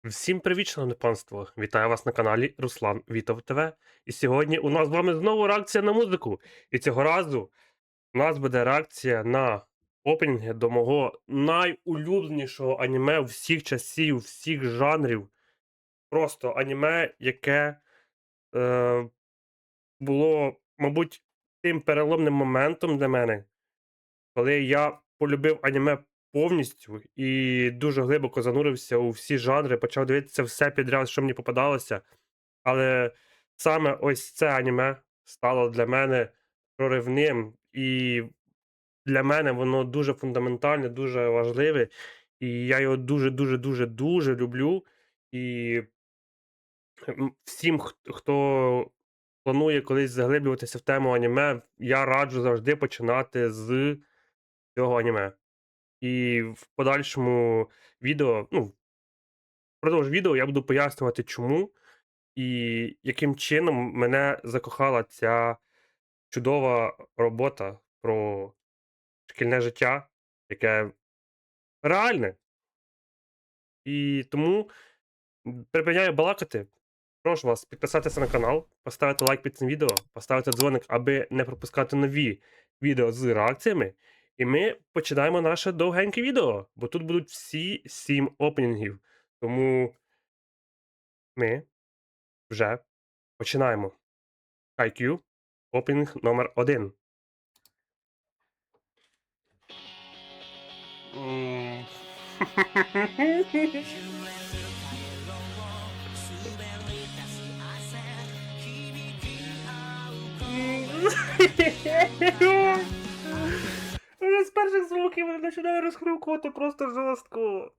Всім привіт, шановне панство! Вітаю вас на каналі Руслан Вітов ТВ. І сьогодні у нас з вами знову реакція на музику. І цього разу у нас буде реакція на опенінги до мого найулюбленішого аніме всіх часів, всіх жанрів. Просто аніме, яке е, було, мабуть, тим переломним моментом для мене, коли я полюбив аніме повністю і дуже глибоко занурився у всі жанри, почав дивитися все підряд, що мені попадалося. Але саме ось це аніме стало для мене проривним, і для мене воно дуже фундаментальне, дуже важливе, і я його дуже, дуже, дуже, дуже люблю. І всім, хто планує колись заглиблюватися в тему аніме, я раджу завжди починати з цього аніме. І в подальшому відео, впродовж відео я буду пояснювати, чому і яким чином мене закохала ця чудова робота про шкільне життя, яке реальне. І тому припиняю балакати. Прошу вас підписатися на канал, поставити лайк під цим відео, поставити дзвоник, аби не пропускати нові відео з реакціями. І ми починаємо наше довгеньке відео, бо тут будуть всі 7 опенінгів. Тому ми вже починаємо. IQ, опенінг номер 1. Вже з перших звуків мене починає розхрюкувати просто жорстко.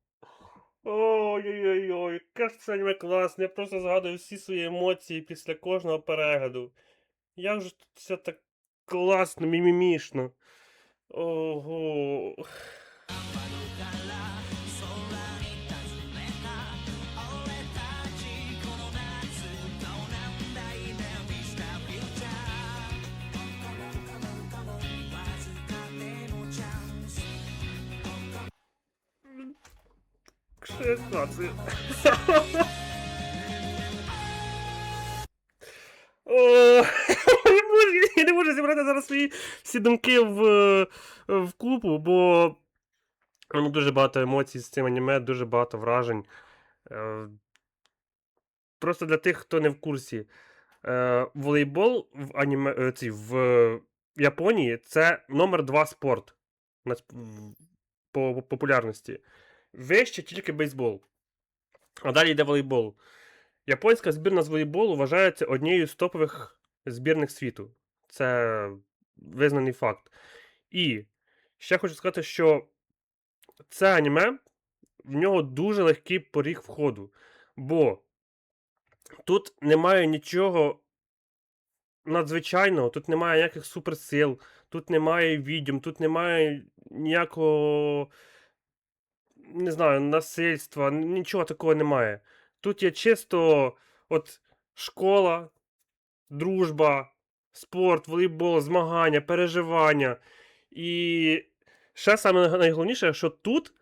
Ой-ой-ой, яке ж це аніме класне, я просто згадую всі свої емоції після кожного перегляду. Як же тут все так класно, мімімішно. Ого. Шестнадцать. О, я не можу зібрати зараз свої всі думки в купу, бо дуже багато емоцій з цим аніме, дуже багато вражень. Е, Просто для тих, хто не в курсі. Волейбол в в Японії це номер 2 спорт по популярності. Вище тільки бейсбол. А далі йде волейбол. Японська збірна з волейболу вважається однією з топових збірних світу. Це визнаний факт. І ще хочу сказати, що це аніме, в нього дуже легкий поріг входу. Бо тут немає нічого надзвичайного, тут немає ніяких суперсил, тут немає відьом, тут немає ніякого, не знаю, насильства, нічого такого немає. Тут є чисто от школа, дружба, спорт, волейбол, змагання, переживання. І ще саме найголовніше, що тут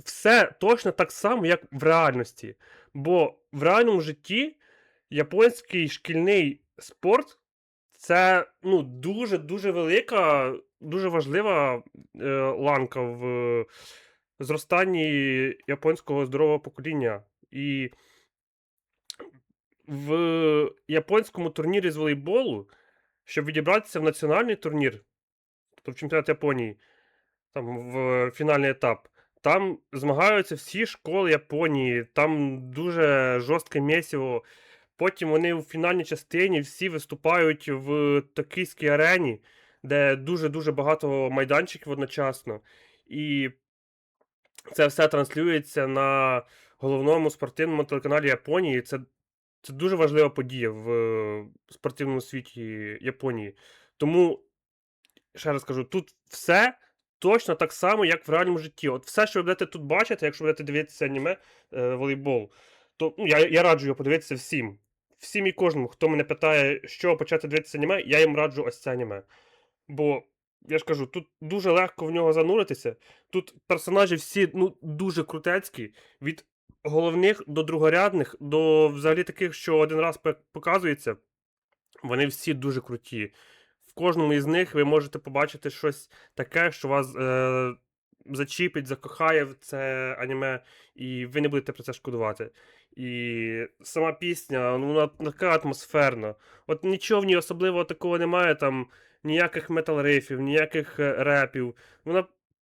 все точно так само, як в реальності. Бо в реальному житті японський шкільний спорт це дуже-дуже велика, дуже важлива ланка в зростанні японського здорового покоління. І в японському турнірі з волейболу, щоб відібратися в національний турнір, тобто в чемпіонат Японії, там в фінальний етап, там змагаються всі школи Японії, там дуже жорстке місиво. Потім вони у фінальній частині всі виступають в Токійській арені, де дуже-дуже багато майданчиків одночасно. І це все транслюється на головному спортивному телеканалі Японії. Це дуже важлива подія в спортивному світі Японії. Тому, ще раз кажу, тут все точно так само, як в реальному житті. От все, що ви будете тут бачити, якщо будете дивитися аніме, волейбол, то я раджу його подивитися всім. Всім і кожному, хто мене питає, що почати дивитися аніме, я їм раджу ось це аніме. Бо, я ж кажу, тут дуже легко в нього зануритися. Тут персонажі всі дуже крутецькі. Від головних до другорядних, до взагалі таких, що один раз показується, вони всі дуже круті. В кожному із них ви можете побачити щось таке, що вас зачіпить, закохає в це аніме, і ви не будете про це шкодувати. І сама пісня, ну, вона така атмосферна. От нічого в ній особливого такого немає, там ніяких метал-рейфів, ніяких репів.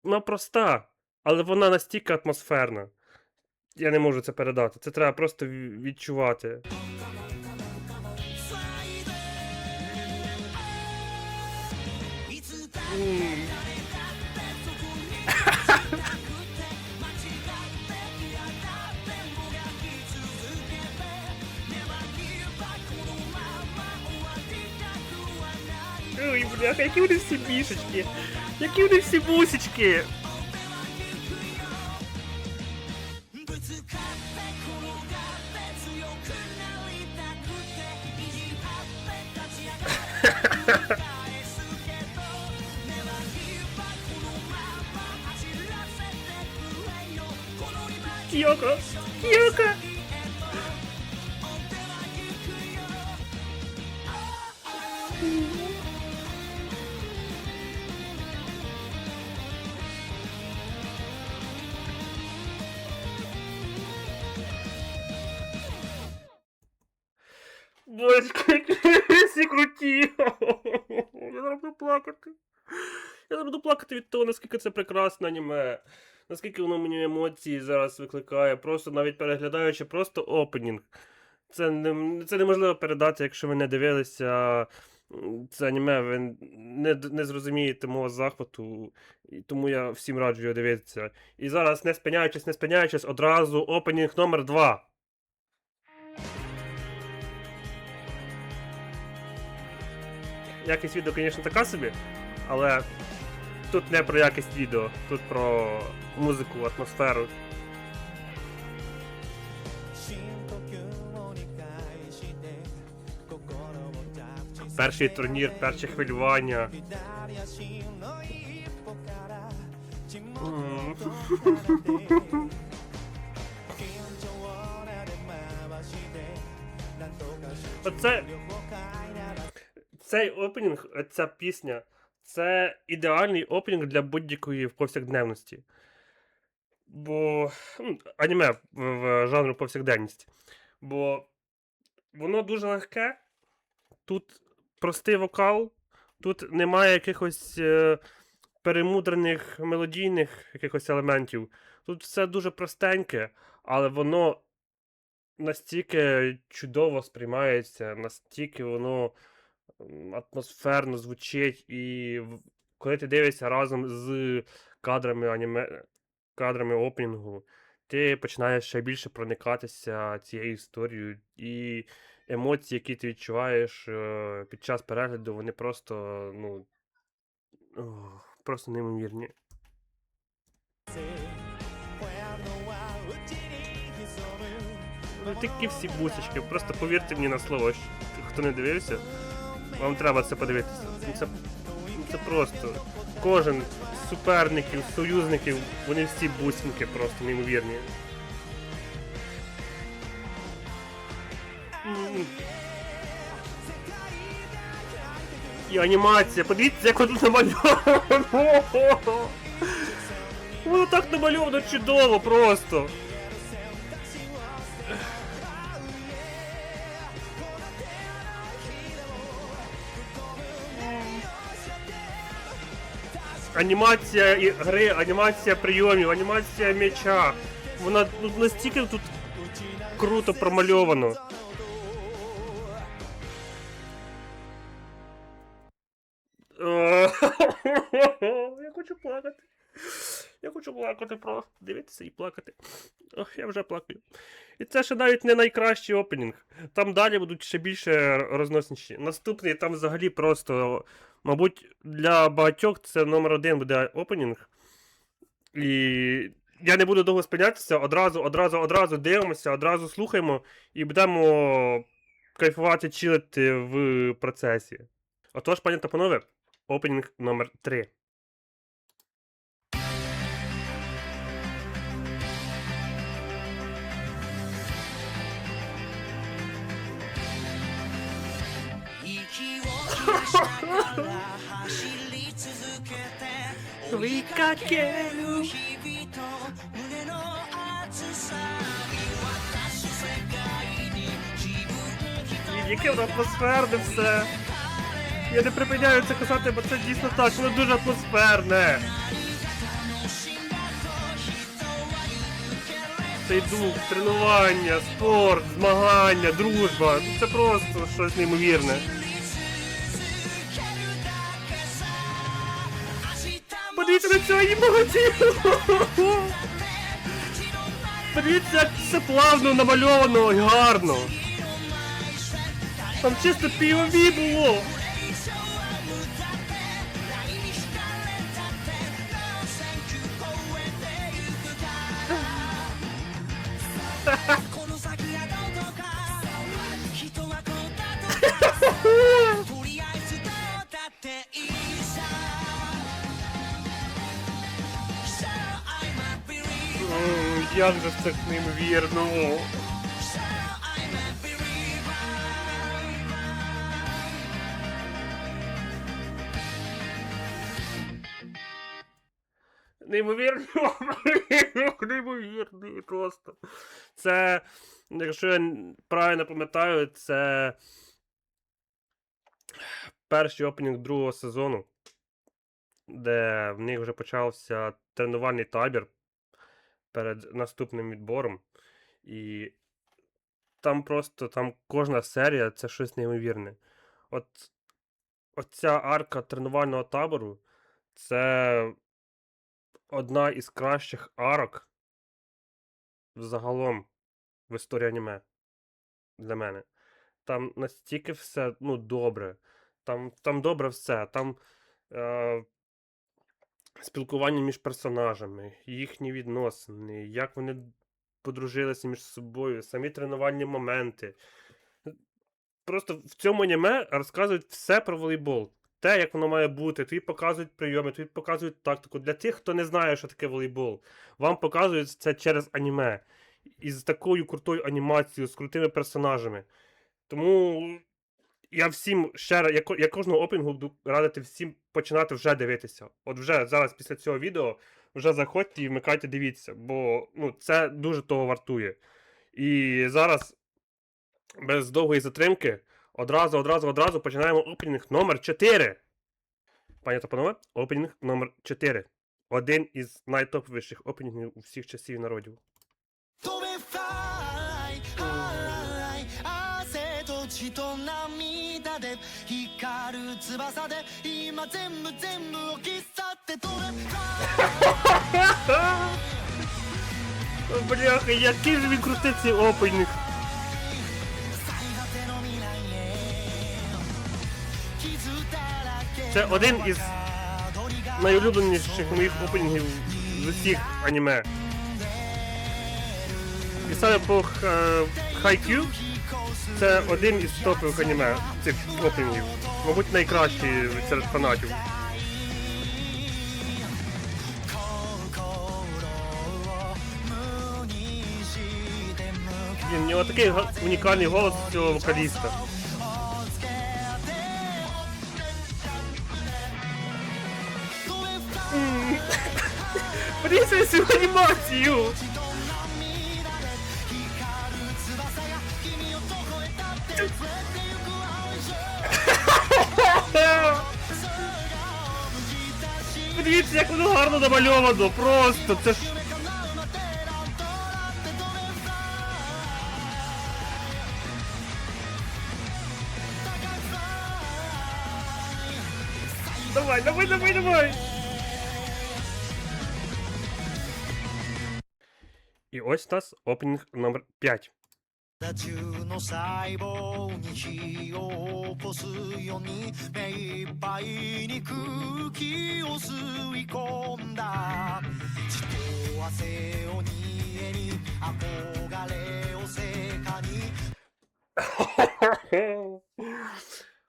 Вона проста, але вона настільки атмосферна. Я не можу це передати. Це треба просто відчувати. Ой, бляха, які вони всі бішечки! Які вони всі бусечки! Кіоко! Кіоко! Бочки, які всі круті! Я зараз буду плакати. Я зараз буду плакати від того, наскільки це прекрасне аніме. Наскільки воно мені емоції зараз викликає, просто навіть переглядаючи просто опенінг. Це неможливо передати, якщо ви не дивилися це аніме, ви не зрозумієте мого захвату, і тому я всім раджу його дивитися. І зараз, не спиняючись, одразу опенінг номер 2. Якість відео, звісно, така собі, але тут не про якість відео, тут про музику, атмосферу. Перший турнір, перші хвилювання. Оце... Цей опенінг, ця пісня, це ідеальний опенінг для будь-якої повсякденності. Бо аніме в жанру повсякденність. Бо воно дуже легке, тут простий вокал, тут немає якихось перемудрених мелодійних якихось елементів. Тут все дуже простеньке, але воно настільки чудово сприймається, настільки воно атмосферно звучить, і коли ти дивишся разом з кадрами аніме, кадрами опенінгу, ти починаєш ще більше проникатися цією історією, і емоції, які ти відчуваєш під час перегляду, вони просто, ну, просто неймовірні. Ну, такі всі бусечки, просто повірте мені на слово, хто не дивився, вам треба це подивитися. Це просто кожен з суперників, союзників, вони всі бусинки просто неймовірні. І анімація, подивіться, як воно намальовано! Воно так намальовано чудово просто! Анімація гри, анімація прийомів, анімація м'яча. Вона настільки тут круто промальовано. Я хочу плакати. Я хочу плакати просто. Дивитися і плакати. Ох, я вже плакаю. І це ще навіть не найкращий опенінг. Там далі будуть ще більше розносніші. Наступний там взагалі просто, мабуть, для багатьох це номер 1 буде опенінг. І я не буду довго спинятися, одразу дивимося, одразу слухаємо і будемо кайфувати, чилити в процесі. Отож, пані та панове, опенінг номер 3. 追いかけるяке воно атмосферне все. Я не припиняю це казати, бо це дійсно так, воно дуже атмосферне. Цей дух, тренування, спорт, змагання, дружба. Це просто щось неймовірне. Подивіться на цього емоцію! Подивіться, як все плавно намальовано і гарно. Там чисто POV було. Як же це неймовірно. Неймовірно. Неймовірно просто. Це, якщо я правильно пам'ятаю, це перший опенінг другого сезону, де в них вже почався тренувальний табір перед наступним відбором. І там просто, там кожна серія це щось неймовірне. Оця арка тренувального табору це одна із кращих арок взагалом в історії аніме для мене. Там настільки все, ну, добре. Там добре все. Там спілкування між персонажами, їхні відносини, як вони подружилися між собою, самі тренувальні моменти. Просто в цьому аніме розказують все про волейбол. Те, як воно має бути, тобі показують прийоми, тобі показують тактику. Для тих, хто не знає, що таке волейбол, вам показують це через аніме. Із такою крутою анімацією, з крутими персонажами. Тому я всім ще раз, я кожного опінгу буду радити всім починати вже дивитися. От вже зараз після цього відео вже заходьте і вмикайте, дивіться, бо ну, це дуже того вартує. І зараз без довгої затримки одразу починаємо опенінг номер 4. Пані та панове, опенінг номер 4. Один із найтоповіших опенінгів у всіх часів і народів. Бляха, який же він крутий цей опенінг. Це один із найулюбленіших моїх опенінгів з усіх аніме. І саме по Хайкю це один із топових аніме цих опенінгів. Мабуть, найкращий серед фанатів. У нього такий унікальний голос цього вокаліста. Подивіться цю анімацію! Подивіться, як воно гарно намальовано, просто, це ж... Давай! І ось у нас опенінг номер 5. 中の細胞に火を起こすように目いっぱいに空気を吸い込んだ血と汗を煮えに憧れを成果に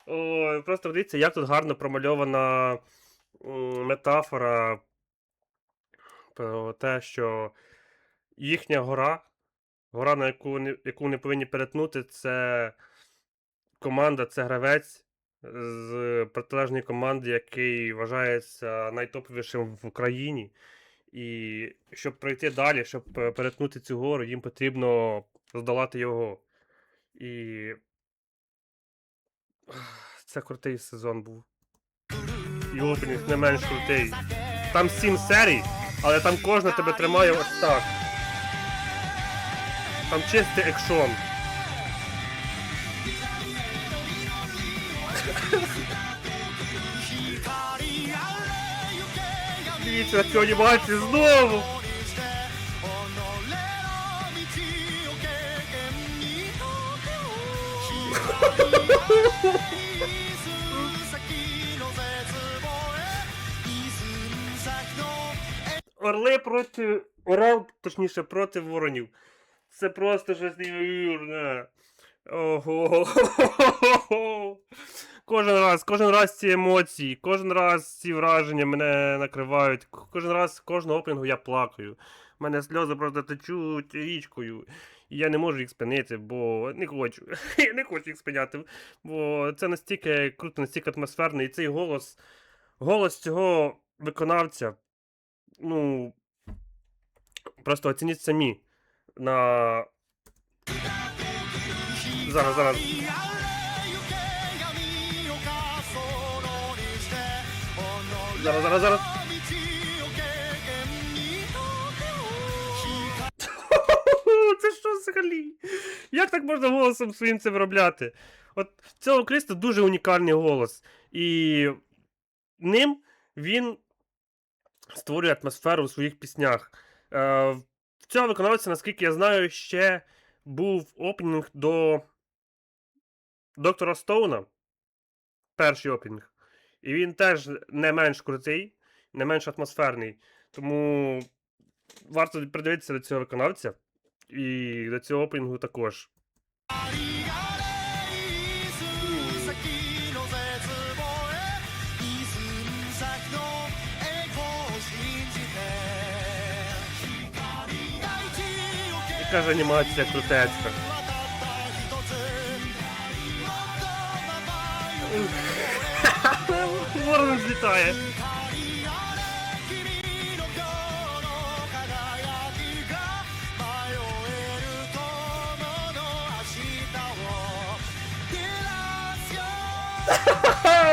Ой, просто дивіться, як тут гарно промальована метафора про те, що їхня гора, на яку вони повинні перетнути, це команда, це гравець, з протилежної команди, який вважається найтоповішим в Україні. І щоб пройти далі, щоб перетнути цю гору, їм потрібно здолати його. І це крутий сезон був. І опенінг не менш крутий. Там 7 серій, але там кожна тебе тримає ось так. Там чистий екшон. Дивіться, цю анімацію знову! Орли проти орел, точніше, проти воронів. Це просто щось неймовірне. Ого. Кожен раз ці емоції, кожен раз ці враження мене накривають. Кожен раз, кожного опенгу я плакаю. У мене сльози просто течуть річкою. І я не можу їх спинити, бо не хочу. Я не хочу їх спиняти. Бо це настільки круто, настільки атмосферно. І цей голос цього виконавця. Ну, просто оцініть самі. На... Зараз. Зараз. Це що взагалі? Як так можна голосом своїм це виробляти? От цього вокаліста дуже унікальний голос. І ним він створює атмосферу у своїх піснях. В цього виконавця, наскільки я знаю, ще був опенінг до Доктора Стоуна. Перший опенінг. І він теж не менш крутий, не менш атмосферний. Тому варто придивитися до цього виконавця. І до цього опенінгу також. Яка ж анімація крутецька. Ворон злітає.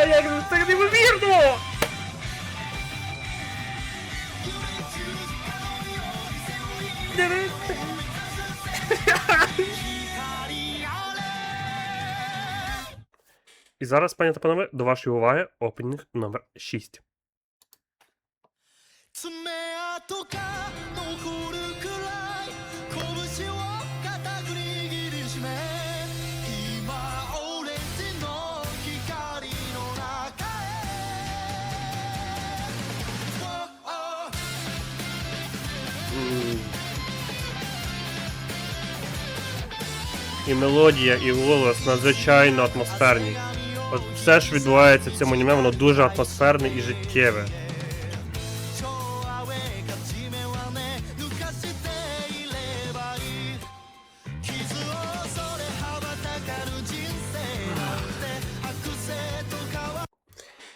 Як же це неймовірно! І зараз, пані та панове, до вашої уваги опенінг номер 6. 爪痕が残るくらい拳を固く握りしめ今オレンジの光の中へІ мелодія, і голос надзвичайно атмосферні. От все, що відбувається в цьому аніме, воно дуже атмосферне і життєве.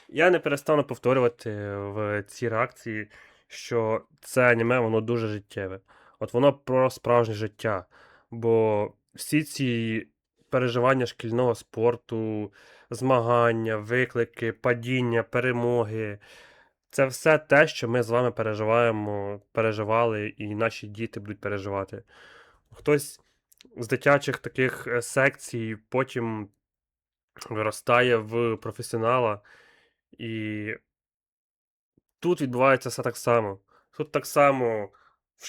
Я не перестану повторювати в цій реакції, що це аніме, воно дуже життєве. От воно про справжнє життя. Бо всі ці переживання шкільного спорту, змагання, виклики, падіння, перемоги це все те, що ми з вами переживали, і наші діти будуть переживати. Хтось з дитячих таких секцій потім виростає в професіонала. І тут відбувається все так само. Тут так само в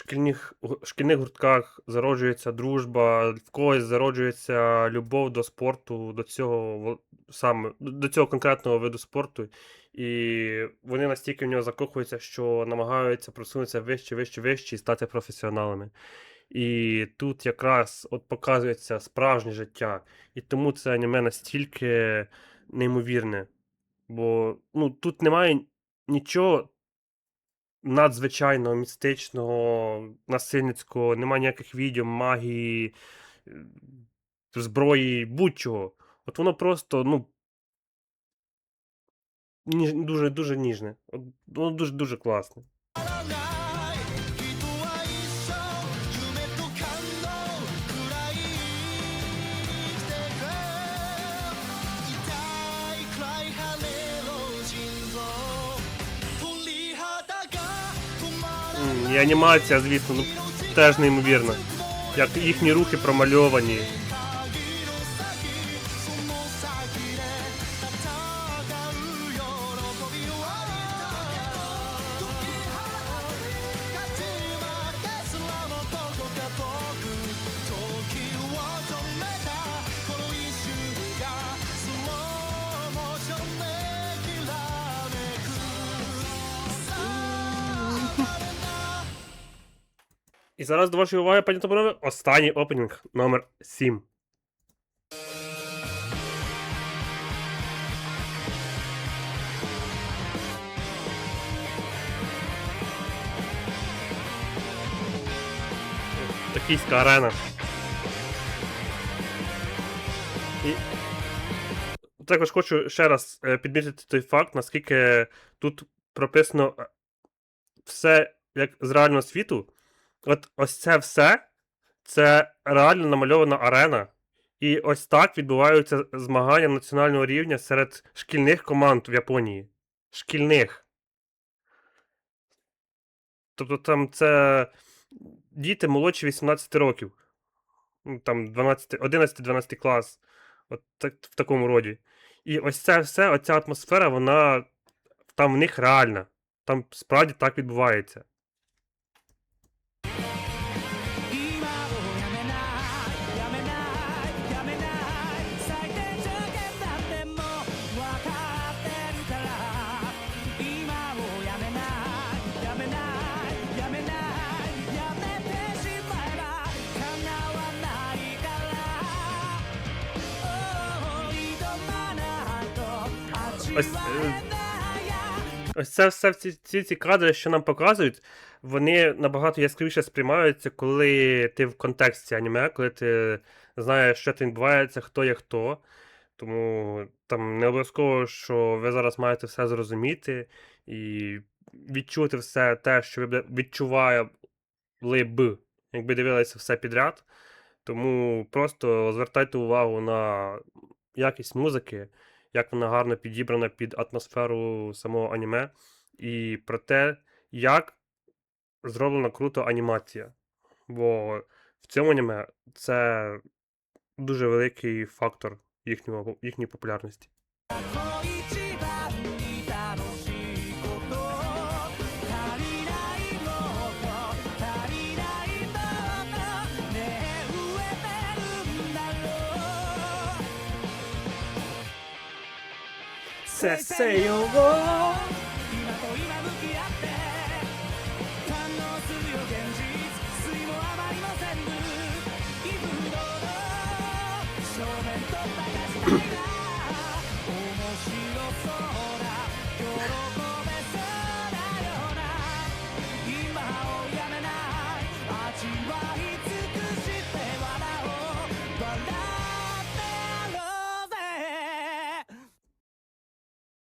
шкільних гуртках зароджується дружба, в когось зароджується любов до спорту, до цього конкретного виду спорту. І вони настільки в нього закохуються, що намагаються просунутися вище і стати професіоналами. І тут якраз от показується справжнє життя. І тому це аніме настільки неймовірне. Бо тут немає нічого надзвичайного, містичного, насильницького, немає ніяких відьом, магії, зброї, будь-чого. От воно просто, дуже дуже ніжне. От, воно дуже дуже класне. І анімація, звісно, ну, теж неймовірна. Як їхні рухи промальовані. І зараз до вашої уваги, пані та панове, останній опенінг номер 7. Токійська арена. І також хочу ще раз підмітити той факт, наскільки тут прописано все як з реального світу. От ось це все, це реально намальована арена. І ось так відбуваються змагання національного рівня серед шкільних команд в Японії. Шкільних. Тобто там це діти молодші 18 років. Ну, там 11-12 клас. От так, в такому роді. І ось це все, оця атмосфера, вона там в них реальна. Там справді так відбувається. Ось, ось це все, всі ці кадри, що нам показують, вони набагато яскравіше сприймаються, коли ти в контексті аніме, коли ти знаєш, що там відбувається, хто є хто. Тому там не обов'язково, що ви зараз маєте все зрозуміти і відчути все те, що ви відчували б, якби дивилися все підряд. Тому просто звертайте увагу на якість музики, як вона гарно підібрана під атмосферу самого аніме, і про те, як зроблена круто анімація. Бо в цьому аніме це дуже великий фактор їхньої популярності.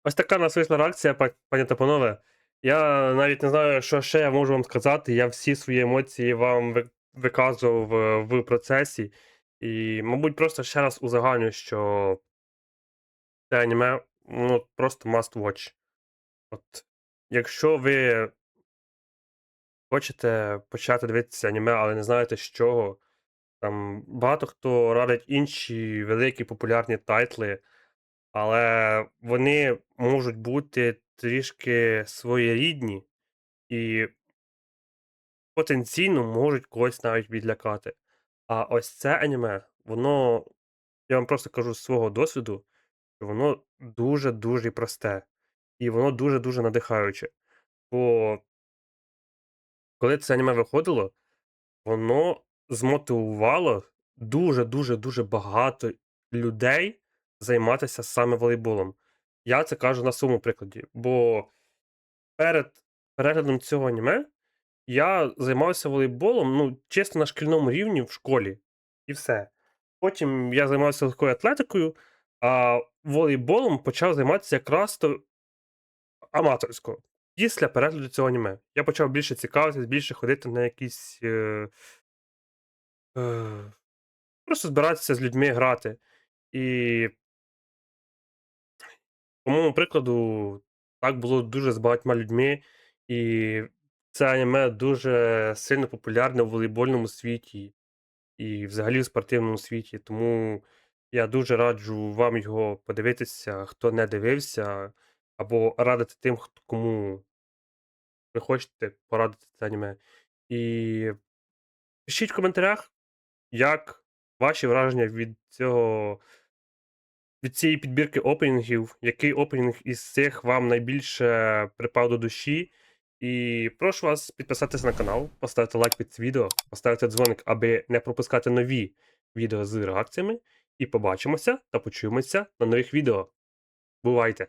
Ось така у нас вийшла реакція, пані та панове. Я навіть не знаю, що ще я можу вам сказати. Я всі свої емоції вам виказував в процесі. І, мабуть, просто ще раз узагальню, що це аніме, ну, просто must watch. От, якщо ви хочете почати дивитися аніме, але не знаєте з чого, там багато хто радить інші великі популярні тайтли, але вони можуть бути трішки своєрідні і потенційно можуть когось навіть відлякати. А ось це аніме, воно, я вам просто кажу з свого досвіду, що воно дуже-дуже просте. І воно дуже-дуже надихаюче. Бо коли це аніме виходило, воно змотивувало дуже-дуже-дуже багато людей займатися саме волейболом. Я це кажу на своєму прикладі, бо перед переглядом цього аніме я займався волейболом, ну, чисто на шкільному рівні в школі, і все. Потім я займався легкою атлетикою, а волейболом почав займатися якраз то аматорського. Після перегляду цього аніме я почав більше цікавитись, більше ходити на якісь, е, просто збиратися з людьми грати. І по моєму прикладу, так було дуже з багатьма людьми, і це аніме дуже сильно популярне в волейбольному світі і взагалі в спортивному світі. Тому я дуже раджу вам його подивитися, хто не дивився, або радити тим, кому ви хочете порадити це аніме. І пишіть в коментарях, як ваші враження від цієї підбірки опенінгів, який опенінг із цих вам найбільше припав до душі. І прошу вас підписатися на канал, поставити лайк під це відео, поставити дзвоник, аби не пропускати нові відео з реакціями. І побачимося та почуємося на нових відео. Бувайте!